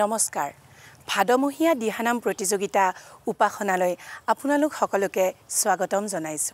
নমস্কাৰ ভাদমহীয়া দিহানাম প্ৰতিযোগিতা উপাসনালৈ আপোনালোক সকলোকে স্বাগতম জনাইছো।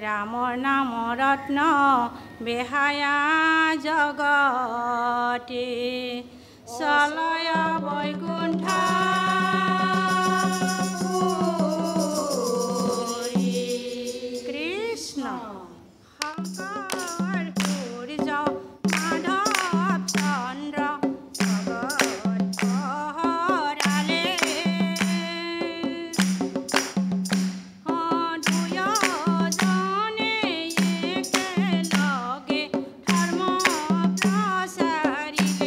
ৰামৰ নাম ৰত্ন বেহায়া জগতে চলয় বৈকুণ্ঠ কৃষ্ণ শংকৰ সূৰ্য মাধৱ চন্দ্ৰ জগত পহৰালে ধৰ্ম প্ৰচাৰিলে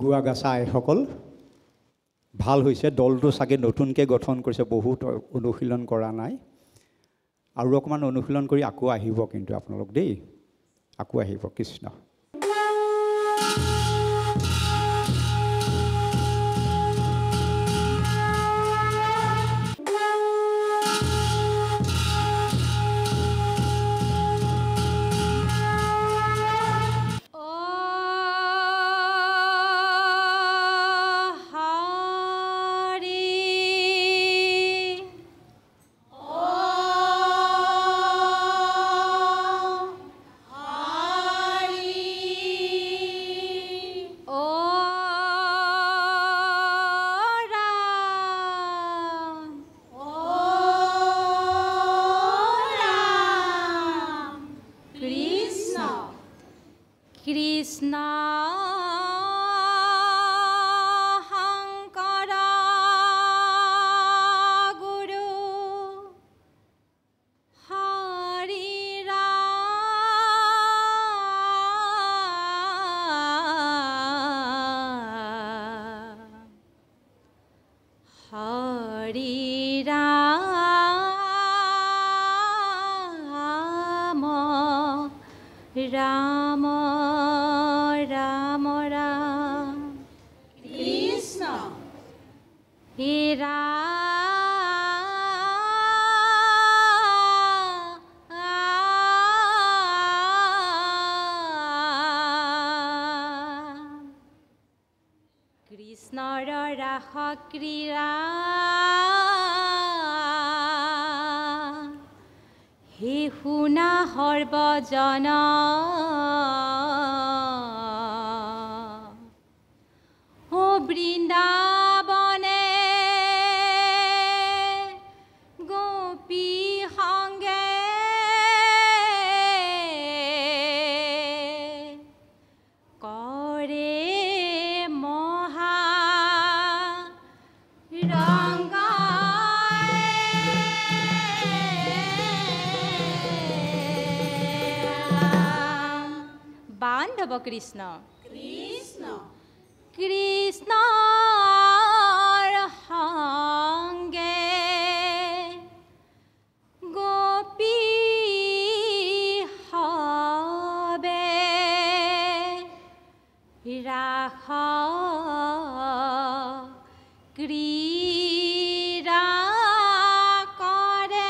ধুৱাগাছা আইসকল ভাল হৈছে দলটো চাগে নতুনকৈ গঠন কৰিছে বহুত অনুশীলন কৰা নাই আৰু অকণমান অনুশীলন কৰি আকৌ আহিব কিন্তু আপোনালোক দেই আকৌ আহিব কৃষ্ণ কৃষ্ণ শংকৰ গুৰু হৰি ৰাম ৰাম ৰাম কৃষ্ণ হে কৃষ্ণৰ ৰাস ক্ৰীড়া হে শুনা সৰ্বজন ও বৃন্দাবনে গোপী সংগে কৰে মহা ৰংগ বান্ধৱ কৃষ্ণ কৃষ্ণ কৃষ্ণৰ সংগে গোপী হবে ৰাস ক্ৰীড়া কৰে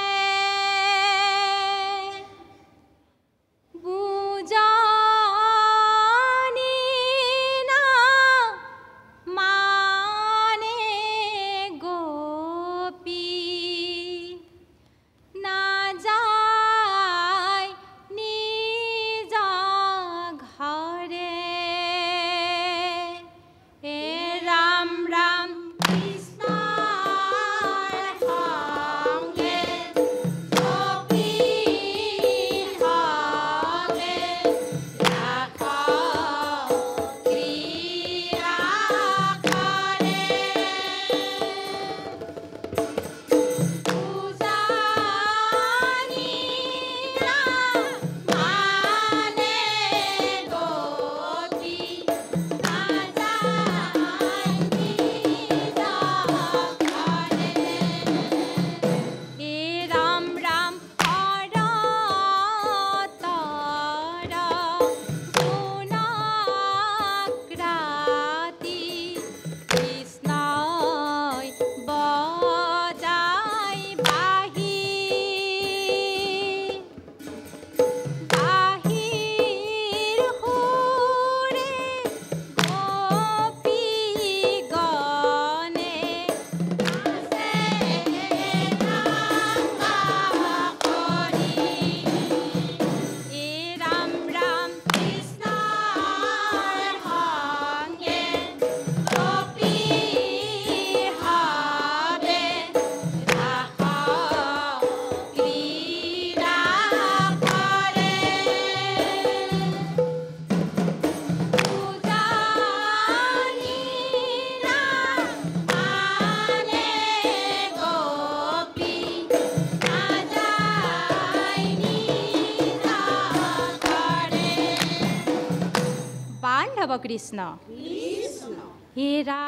বান্ধৱ কৃষ্ণ কৃষ্ণ হেৰা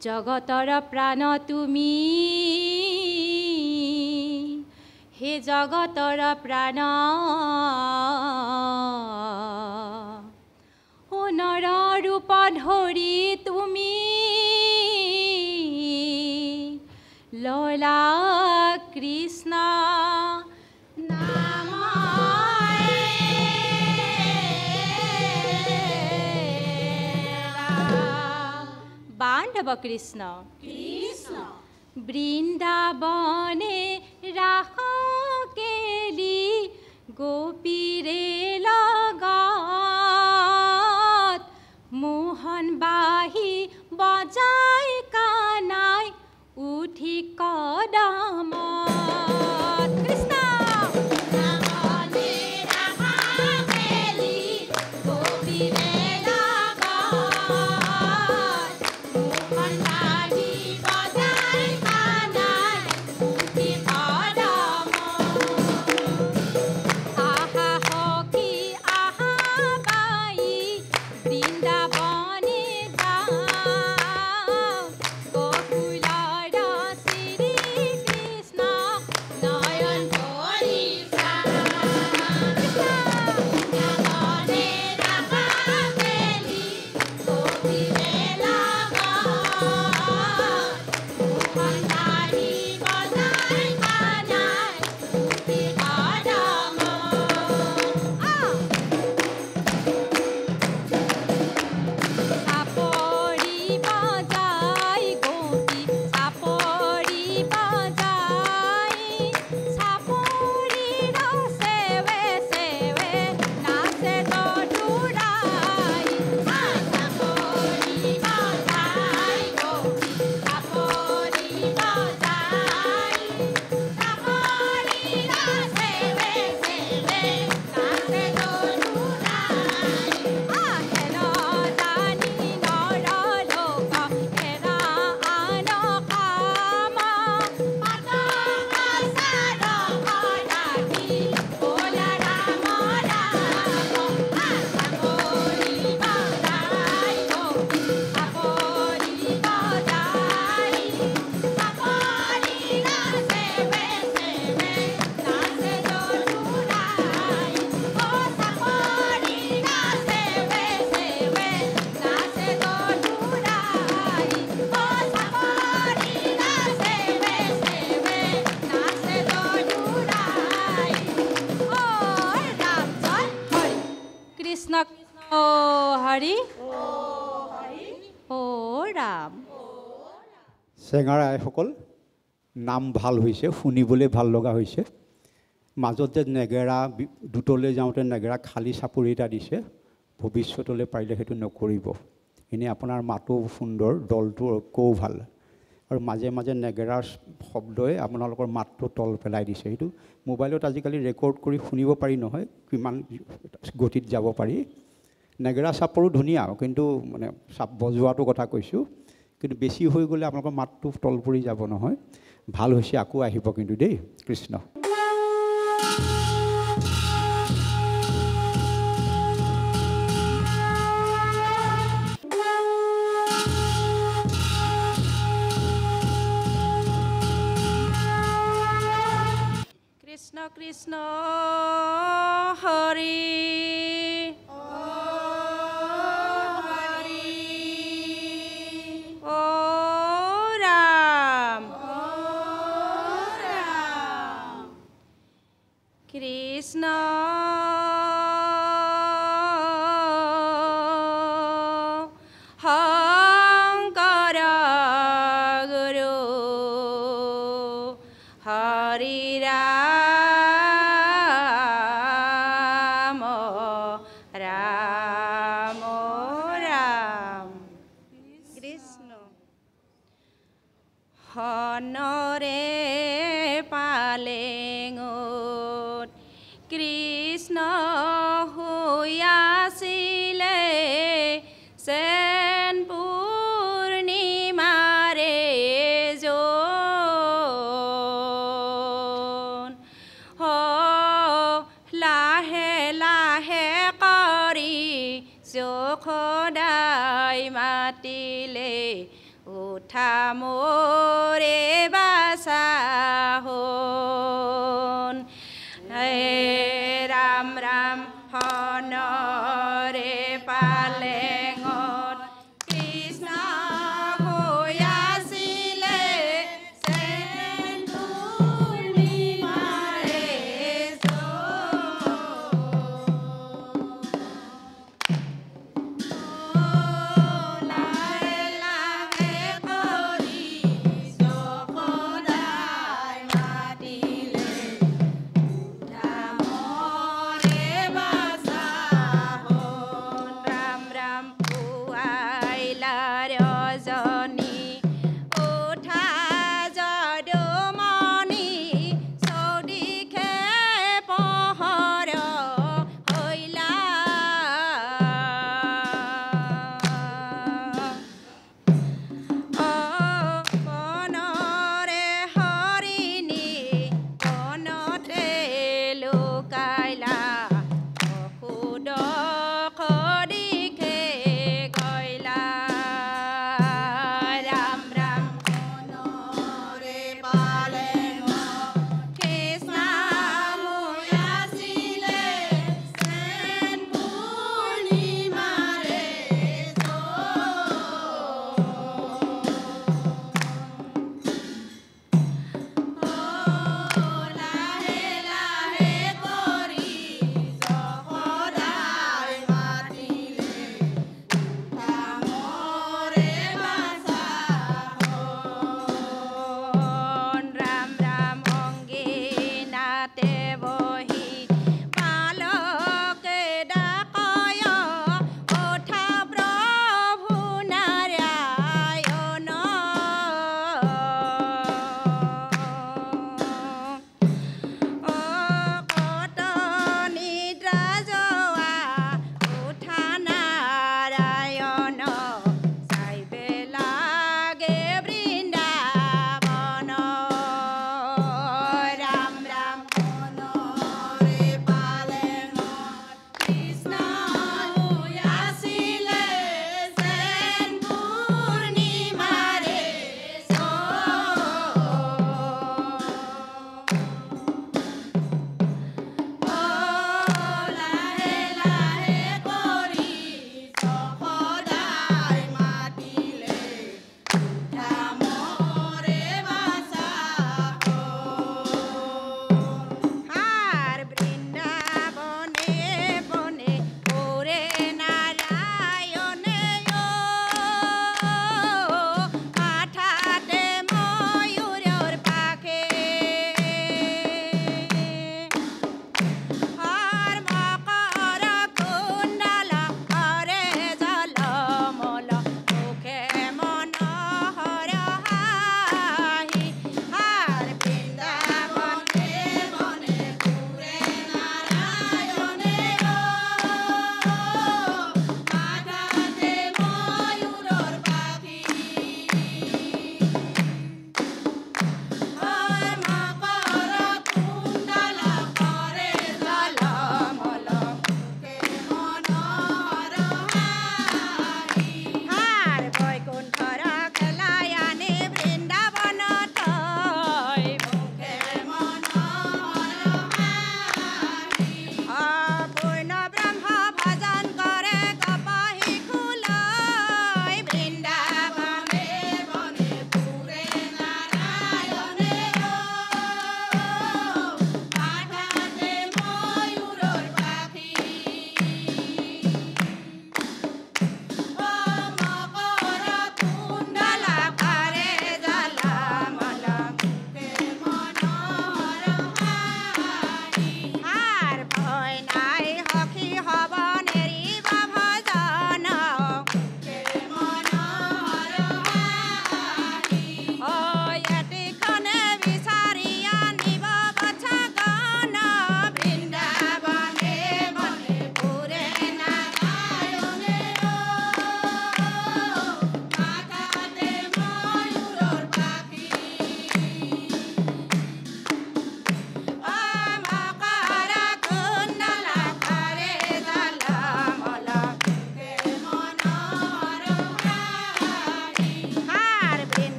জগতৰ প্ৰাণ তুমি হে জগতৰ প্ৰাণ সোণৰ ৰূপ ধৰি তুমি ললা কৃষ্ণ নাম বান্ধৱ কৃষ্ণ বৃন্দাবনে ৰাস কেলি গোপীৰে লগত মোহন বাহি বজাই কানাই উঠি কদমত কৃষ্ণ হৰি ও ৰাম চেঙাৰ আইসকল নাম ভাল হৈছে শুনিবলৈ ভাল লগা হৈছে মাজত যে নেগেৰা দুটলৈ যাওঁতে নেগেৰা খালী চাপৰি এটা দিছে ভৱিষ্যতলৈ পাৰিলে সেইটো নকৰিব এনেই আপোনাৰ মাতো সুন্দৰ দলটো কৌ ভাল আৰু মাজে মাজে নেগেৰাৰ শব্দই আপোনালোকৰ মাতটো তল পেলাই দিছে সেইটো মোবাইলত আজিকালি ৰেকৰ্ড কৰি শুনিব পাৰি নহয় কিমান গতিত যাব পাৰি নেগেৰা চাপৰো ধুনীয়া কিন্তু মানে চাপ বজোৱাটো কথা কৈছোঁ কিন্তু বেছি হৈ গ'লে আপোনালোকৰ মাতটো তল পৰি যাব নহয় ভাল হৈছে আকৌ আহিব কিন্তু দেই কৃষ্ণ কৃষ্ণ কৃষ্ণ হৰি কৃষ্ণ শংকৰ গুৰু হৰি ৰাম ৰাম ৰাম কৃষ্ণ হনৰে পালেঙত কৃষ্ণ হৈ আছিলে চেন পূৰ্ণিমাৰে জোন যশোদাই মাতিলে উঠা মোৰে বাছা সোণ ৰাম ৰাম হনৰে পালেঙত কৃষ্ণ হৈ আছিলে সেন্দুৰ মাৰে লাহে লাহে কৰি যশোদাই মাতিলে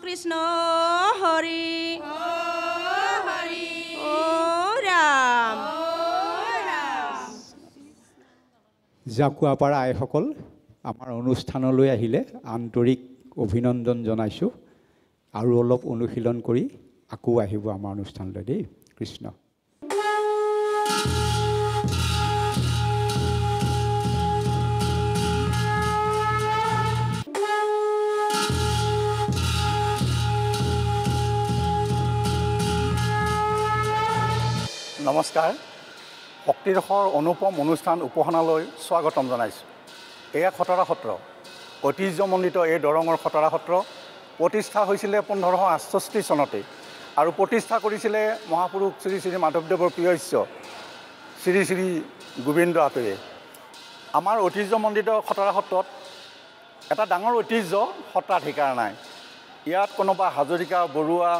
কৃষ্ণ হৰি ও ৰাম জাকুৱাপাৰা আইসকল আমাৰ অনুষ্ঠানলৈ আহিলে আন্তৰিক অভিনন্দন জনাইছোঁ আৰু অলপ অনুশীলন কৰি আকৌ আহিব আমাৰ অনুষ্ঠানলৈ দেই কৃষ্ণ নমস্কাৰ শক্তিৰসৰ অনুপম অনুষ্ঠান উপাসনালৈ স্বাগতম জনাইছোঁ এয়া খটৰা সত্ৰ ঐতিহ্যমণ্ডিত এই দৰঙৰ খটৰা সত্ৰ প্ৰতিষ্ঠা হৈছিলে 1568 চনতে আৰু প্ৰতিষ্ঠা কৰিছিলে মহাপুৰুষ শ্ৰী শ্ৰী মাধৱদেৱৰ প্ৰিয় শিষ্য শ্ৰী শ্ৰী গোবিন্দ আতয়ে আমাৰ ঐতিহ্যমণ্ডিত খটৰা সত্ৰত এটা ডাঙৰ ঐতিহ্য সত্ৰাধিকাৰ নাই ইয়াত কোনোবা হাজৰিকা বৰুৱা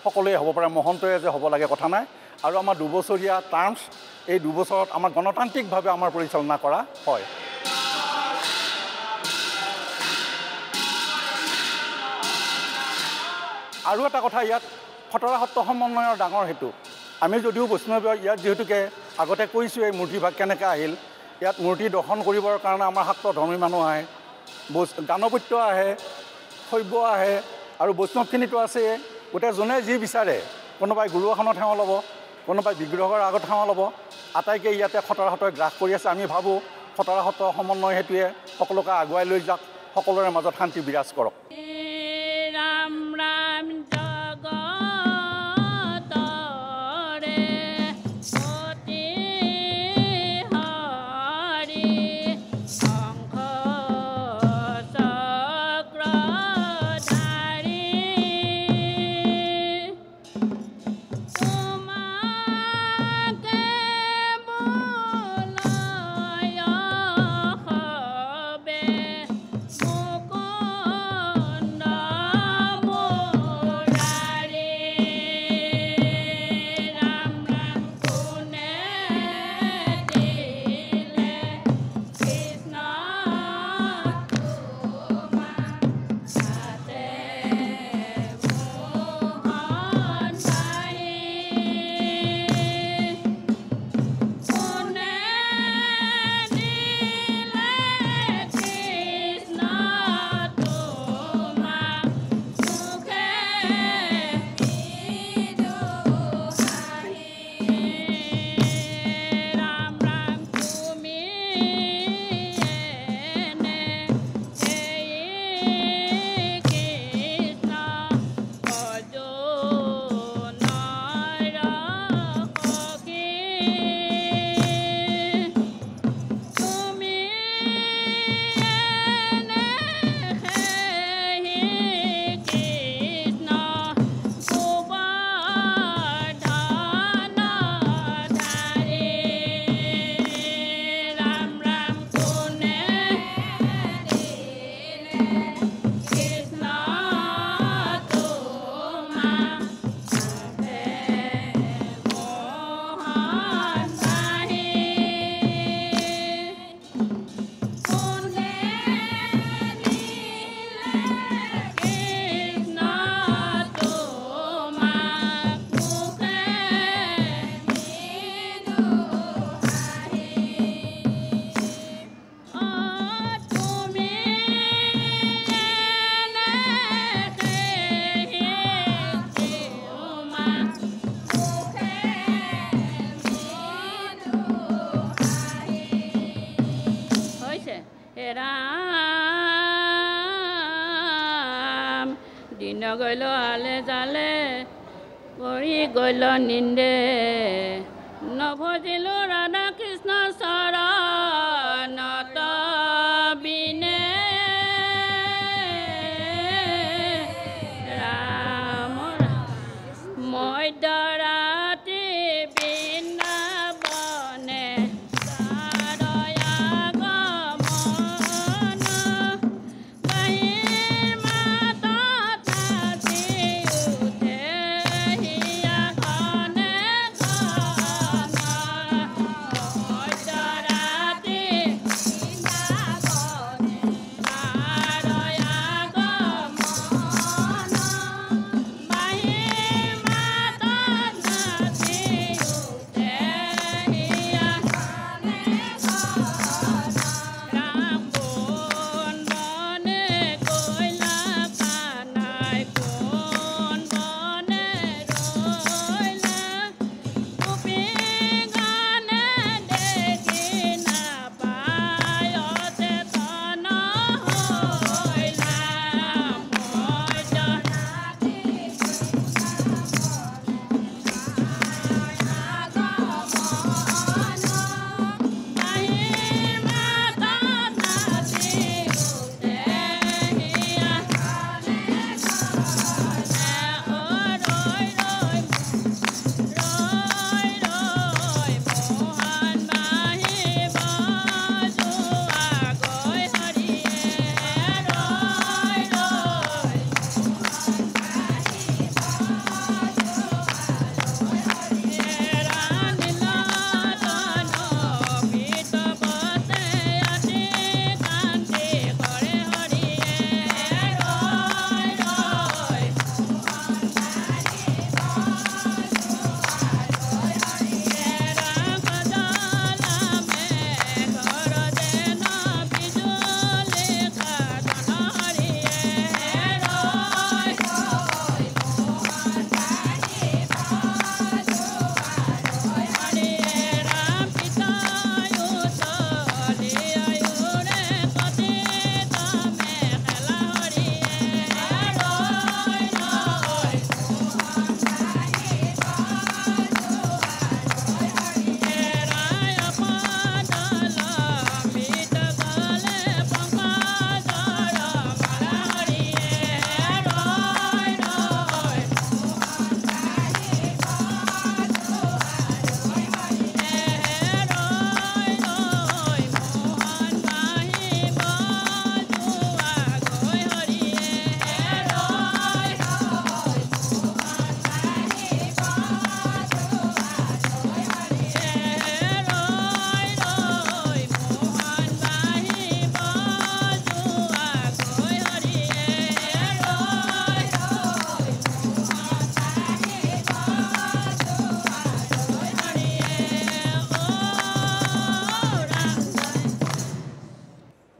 সকলোৱে হ'ব পাৰে মহন্তয়ে যে হ'ব লাগে কথা নাই আৰু আমাৰ দুবছৰীয়া টাৰ্মছ এই দুবছৰত আমাৰ গণতান্ত্ৰিকভাৱে আমাৰ পৰিচালনা কৰা হয় আৰু এটা কথা ইয়াত খটৰা সত্ৰ সমন্বয়ৰ ডাঙৰ হেতু আমি যদিও বৈষ্ণৱ ইয়াত যিহেতুকে আগতে কৈছোঁ এই মূৰ্তিভাগ কেনেকৈ আহিল ইয়াত মূৰ্তি দৰ্শন কৰিবৰ কাৰণে আমাৰ শাক্ত ধৰ্মী মানুহ আহে গানপত্য আহে শৈৱ আহে আৰু বৈষ্ণৱখিনিতো আছে গতিকে যোনে যি বিচাৰে কোনোবাই গুৰু আসনত সেৱা ল'ব কোনোবাই বিগ্ৰহৰ আগত সেৱা ল'ব আটাইকে ইয়াতে খটৰা সত্ৰই গ্ৰাস কৰি আছে আমি ভাবোঁ খটৰা সত্ৰ সমন্বয় হেতুৱে সকলোকে আগুৱাই লৈ যাওক সকলোৰে মাজত শান্তি বিৰাজ কৰক ৰাম ৰাম দিন গ'ল আলে জালে কৰি গ'ল নিন্দে নভজিলো ৰাধা কৃষ্ণ চৰণত বিনে ৰাম মধ্যৰাতি বৃন্দাবনে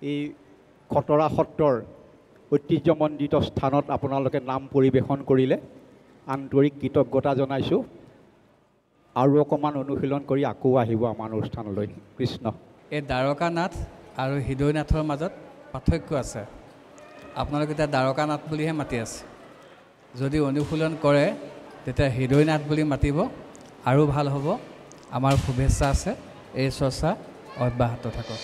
এই খতৰা সত্ৰৰ ঐতিহ্যমণ্ডিত স্থানত আপোনালোকে নাম পৰিৱেশন কৰিলে আন্তৰিক কৃতজ্ঞতা জনাইছোঁ আৰু অকণমান অনুশীলন কৰি আকৌ আহিব আমাৰ অনুষ্ঠানলৈ কৃষ্ণ এই দ্বাৰকানাথ আৰু হৃদয়নাথৰ মাজত পাৰ্থক্য আছে আপোনালোকে এতিয়া দ্বাৰকানাথ বুলিহে মাতি আছে যদি অনুশীলন কৰে তেতিয়া হৃদয়নাথ বুলি মাতিব আৰু ভাল হ'ব আমাৰ শুভেচ্ছা আছে এই চৰ্চা অব্যাহত থাকক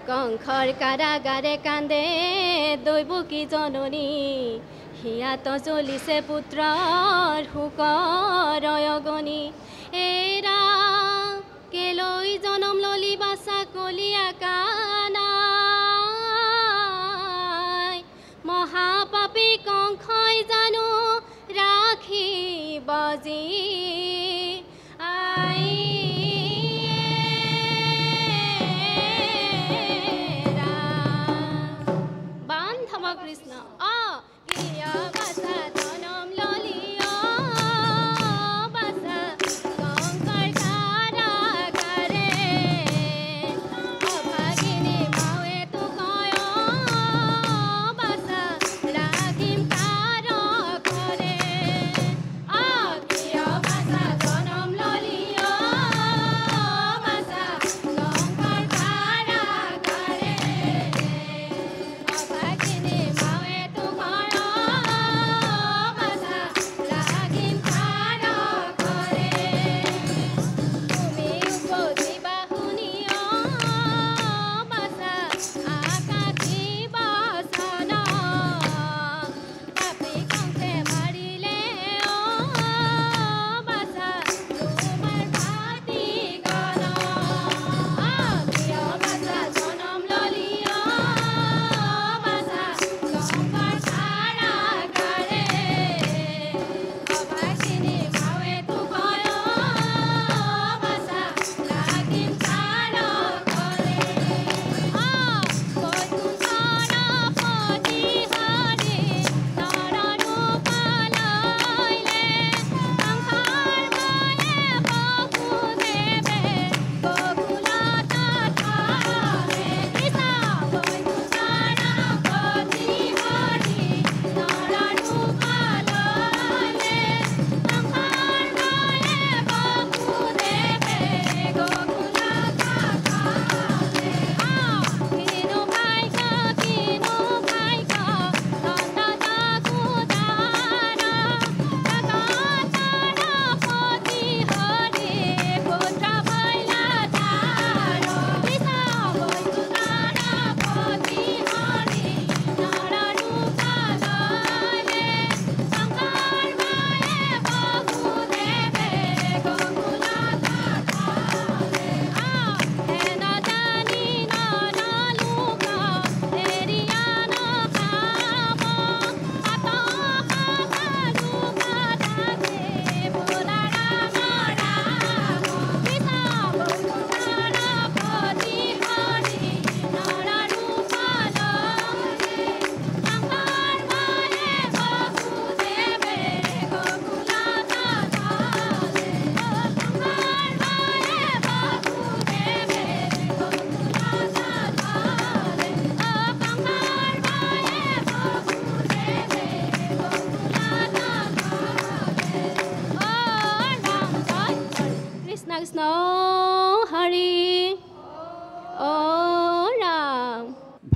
কংখৰ কাৰাগাৰে কান্দে দৈৱকী জননী হিয়াত জ্বলিছে পুত্ৰৰ শোকৰ অগনি এৰা কেলৈ জনম ললি বাছা কলীয়া কানাই মহাপাপী কংখই জানো ৰাখিব যি কৃষ্ণ কিয় বাছা জনম ললি বাছা কংকৰ কাৰাগাৰে অভাগিনী মাৱে তো কয় বাছা ৰাখিম কাৰাগাৰে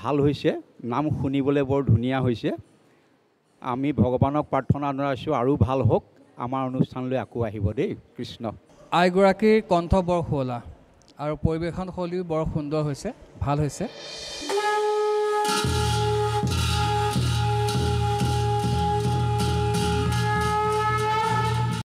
ভাল হৈছে, নাম শুনিবলৈ বৰ ধুনীয়া হৈছে। আমি ভগৱানক প্ৰাৰ্থনা জনাইছোঁ আৰু ভাল হওক, আমাৰ অনুষ্ঠানলৈ আকৌ আহিব দেই। কৃষ্ণ। আইগৰাকীৰ কণ্ঠ বৰ শুৱলা আৰু পৰিৱেশন শৈলীও বৰ সুন্দৰ হৈছে, ভাল হৈছে।